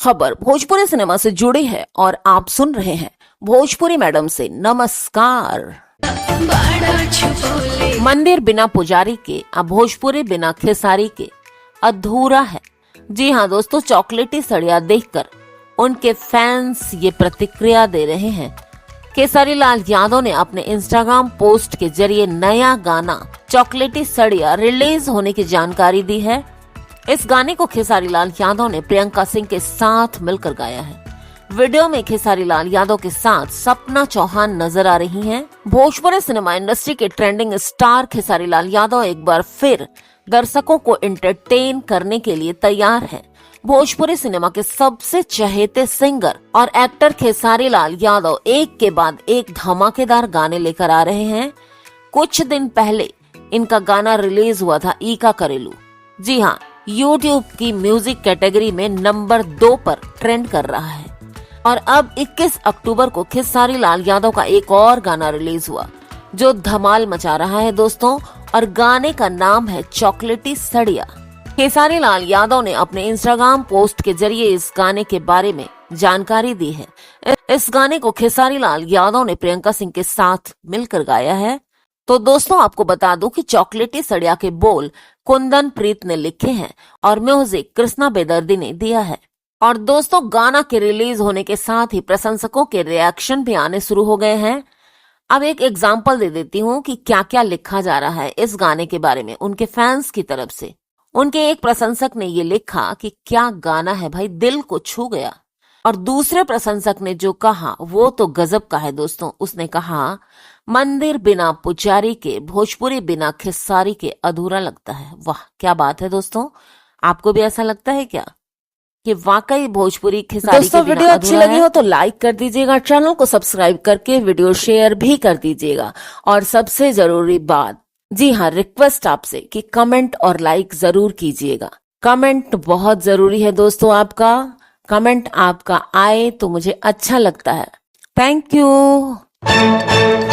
खबर भोजपुरी सिनेमा से जुड़ी है और आप सुन रहे हैं भोजपुरी मैडम से नमस्कार। मंदिर बिना पुजारी के अब भोजपुरी बिना खेसारी के अधूरा है। जी हाँ दोस्तों, चॉकलेटी सड़िया देखकर उनके फैंस ये प्रतिक्रिया दे रहे हैं। खेसारी लाल यादव ने अपने इंस्टाग्राम पोस्ट के जरिए नया गाना चॉकलेटी सड़िया रिलीज होने की जानकारी दी है। इस गाने को खेसारी लाल यादव ने प्रियंका सिंह के साथ मिलकर गाया है। वीडियो में खेसारी लाल यादव के साथ सपना चौहान नजर आ रही हैं। भोजपुरी सिनेमा इंडस्ट्री के ट्रेंडिंग स्टार खेसारी लाल यादव एक बार फिर दर्शकों को एंटरटेन करने के लिए तैयार हैं। भोजपुरी सिनेमा के सबसे चहेते सिंगर और एक्टर खेसारी लाल यादव एक के बाद एक धमाकेदार गाने लेकर आ रहे हैं। कुछ दिन पहले इनका गाना रिलीज हुआ था ईका करेलू। जी हाँ, YouTube की म्यूजिक कैटेगरी में नंबर 2 पर ट्रेंड कर रहा है। और अब 21 अक्टूबर को खेसारी लाल यादव का एक और गाना रिलीज हुआ जो धमाल मचा रहा है दोस्तों, और गाने का नाम है चॉकलेटी सड़िया। खेसारी लाल यादव ने अपने इंस्टाग्राम पोस्ट के जरिए इस गाने के बारे में जानकारी दी है। इस गाने को खेसारी लाल यादव ने प्रियंका सिंह के साथ मिलकर गाया है। तो दोस्तों आपको बता दूं कि चॉकलेटी सड़िया के बोल कुंदन प्रीत ने लिखे हैं और म्यूजिक कृष्णा बेदर्दी ने दिया है। और दोस्तों गाना के रिलीज होने के साथ ही प्रशंसकों के रिएक्शन भी आने शुरू हो गए हैं। अब एक एग्जांपल दे देती हूँ कि क्या क्या लिखा जा रहा है इस गाने के बारे में उनके फैंस की तरफ से। उनके एक प्रशंसक ने ये लिखा कि क्या गाना है भाई, दिल को छू गया। और दूसरे प्रशंसक ने जो कहा वो तो गजब का है दोस्तों। उसने कहा, मंदिर बिना पुजारी के भोजपुरी बिना खेसारी के अधूरा लगता है। वाह क्या बात है दोस्तों, आपको भी ऐसा लगता है क्या कि वाकई भोजपुरी खेसारी दोस्तों वीडियो अच्छी लगी हो तो लाइक कर दीजिएगा, चैनल को सब्सक्राइब करके वीडियो शेयर भी कर दीजिएगा। और सबसे जरूरी बात, जी हाँ, रिक्वेस्ट आपसे कि कमेंट और लाइक जरूर कीजिएगा। कमेंट बहुत जरूरी है दोस्तों, आपका कमेंट आपका आए तो मुझे अच्छा लगता है। Thank you.